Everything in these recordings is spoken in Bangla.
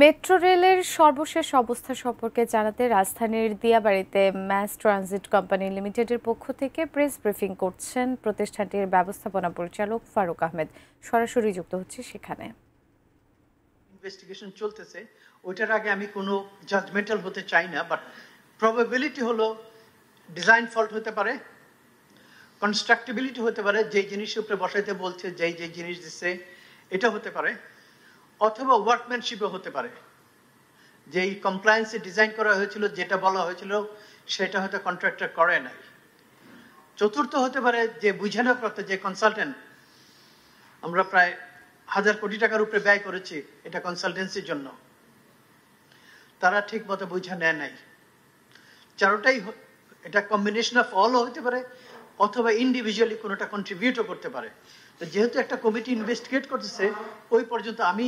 মেট্রো রেলের সর্বশেষ অবস্থা সম্পর্কে জানাতে রাজধানীর দিয়াবাড়িতে ম্যাস ট্রানজিট কোম্পানি লিমিটেডের পক্ষ থেকে প্রেস ব্রিফিং করছেন প্রতিষ্ঠানটির ব্যবস্থাপনা পরিচালক ফারুক আহমেদ। সরাসরি যুক্ত হচ্ছে সেখানে। ইনভেস্টিগেশন চলতেছে, ওইটার আগে আমি কোনো জাজমেন্টাল হতে চাই না, বাট প্রবাবিলিটি হলো ডিজাইন ফল্ট হতে পারে, কনস্ট্রাক্টিবিলিটি হতে পারে, যেই জিনিসের উপরে বসাইতে বলছে যেই জিনিস দিচ্ছে এটা হতে পারে, অথবা ওয়ার্কম্যানশিপও হতে পারে, যেই কমপ্লায়েন্সে ডিজাইন করা হয়েছিল যেটা বলা হয়েছিল সেটা হয়তো কন্ট্রাক্টর করে নাই। চতুর্থ হতে পারে যে বুঝানোর কথা, যে কনসালটেন্ট আমরা প্রায় 1000 কোটি টাকার উপরে ব্যয় করেছি এটা কনসালটেন্সির জন্য, তারা ঠিক মতো বুঝা নেয় নাই। চারোটাই এটা কম্বিনেশন অফ অল হতে পারে, অথবা ইন্ডিভিজুয়ালি কোনোটা কন্ট্রিবিউটও করতে পারে। তো যেহেতু একটা কমিটি ইনভেস্টিগেট করতেছে, ওই পর্যন্ত আমি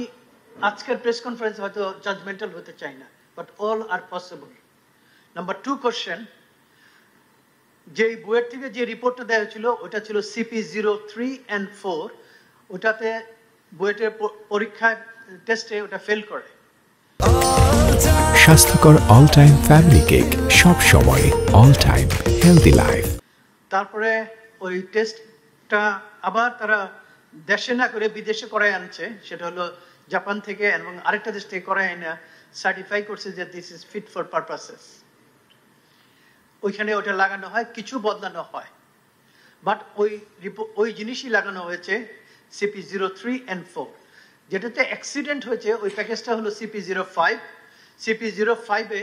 আজকের প্রেস কনফারেন্স হয়তো জাজমেন্টাল হতে চাই না, but all are possible. Number 2 question, যে বুয়েট থেকে যে রিপোর্টটা দেওয়া হয়েছিল ওটা ছিল CP03 and 4, ওটাতে বুয়েটের পরীক্ষায় টেস্টে ওটা ফেল করে। স্বাস্থ্যকর অল টাইম ফ্যামিলি কেক, সব সময় অল টাইম হেলদি লাইফ। তারপরে ওই টেস্টটা আবার তারা দেশে না করে বিদেশে করায় আনছে, সেটা হলো জাপান থেকে, এবং আরেকটা দেশ থেকে করায় আনা সার্টিফাই করছে যে this is fit for purposes. ওইখানে ওটা লাগানো হয়, কিছু বদলানো হয়, বাট ওই জিনিসই লাগানো হয়েছে CP03 and 4। যেটাতে অ্যাক্সিডেন্ট হয়েছে ওই প্যাকেজটা হলো CP05। CP05-এ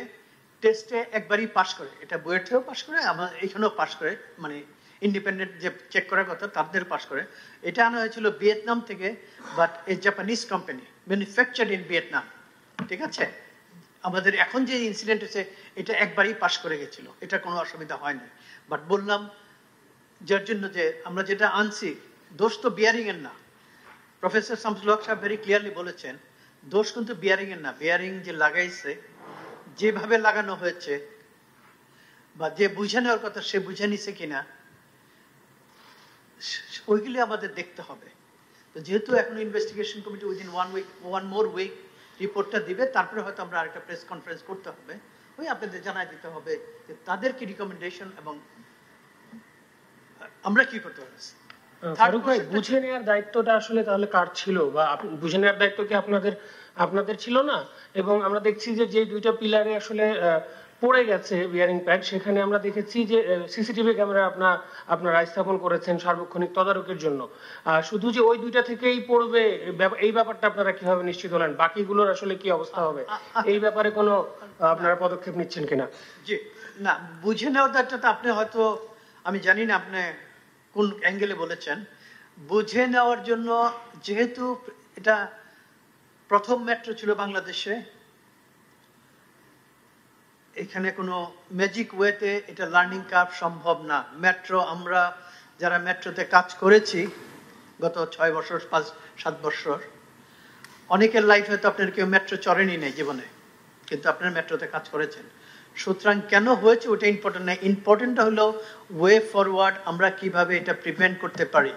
টেস্টে একবারই পাস করে, এটা বুয়েটেও পাস করে, আমার এখানেও পাস করে, মানে ইন্ডিপেন্ডেন্ট যে চেক করার কথা তাদের পাস করে। এটা আনা হয়েছিল ভিয়েতনাম থেকে, but A Japanese company, manufactured in Vietnam. ঠিক আছে, আমাদের এখন যে ইনসিডেন্ট হয়েছে এটা একবারই পাস করে গেছিল, এটা কোনো অসুবিধা হয়নি। বাট বললাম যার জন্য যে আমরা যেটা আনছি, দোষ তো বিয়ারিং এর না। প্রফেসর শামসুল হক সাহেব ভেরি ক্লিয়ারলি বলেছেন, দোষ কিন্তু বিয়ারিং এর না, বিয়ারিং যে লাগাইছে, যেভাবে লাগানো হয়েছে বা যে বুঝে নেওয়ার কথা সে বুঝে নিছে কিনা, ওইগুলি আমাদের দেখতে হবে। তো যেহেতু এখন investigation committee within 1 more week রিপোর্টটা দিবে, তারপরে হয়তো আমরা আরেকটা প্রেস কনফারেন্স করতে হবে, ওই আপনাদের জানাই দিতে হবে যে তাদের কি রিকমেন্ডেশন এবং আমরা কি করতে পারি। ফারুক ভাই, বুঝে নেওয়ার দায়িত্বটা আসলে তাহলে কার ছিল, বা বুঝে নেওয়ার দায়িত্ব কি আপনাদের ছিল না? এবং আমরা দেখছি যে যে দুইটা পিলারে আসলে পড়ে গেছে বিয়ারিং প্যাড, সেখানে আমরা দেখেছি যে সিসিটিভি ক্যামেরা আপনারা স্থাপন করেছেন সার্বক্ষণিক তদারকির জন্য। শুধু যে ওই দুইটা থেকেই পড়বে এই ব্যাপারটা আপনারা কিভাবে নিশ্চিত হলেন? বাকিগুলোর আসলে কি অবস্থা হবে, এই ব্যাপারে কোনো আপনারা পদক্ষেপ নিচ্ছেন কিনা? জি না, বুঝে নেওয়ার দায়িত্বটা আপনি হয়তো, আমি জানি না আপনি কোন অ্যাঙ্গেলে বলেছেন। বুঝে নেওয়ার জন্য, যেহেতু এটা প্রথম মেট্রো ছিল বাংলাদেশে, এখানে কোনো ম্যাজিক ওয়েতে এটা লার্নিং কার্ভ সম্ভব না। মেট্রো, আমরা যারা মেট্রোতে কাজ করেছি গত 6 বছর 5-7 বছর, অনেকের লাইফ হয়তো আপনার কেউ মেট্রো চড়েনি নেই জীবনে, কিন্তু আপনার মেট্রোতে কাজ করেছেন। সুতরাং কেন হয়েছে ওটা ইম্পর্টেন্ট না, ইম্পর্টেন্টটা হলো ওয়ে ফরওয়ার্ড, আমরা কিভাবে এটা প্রিভেন্ট করতে পারি।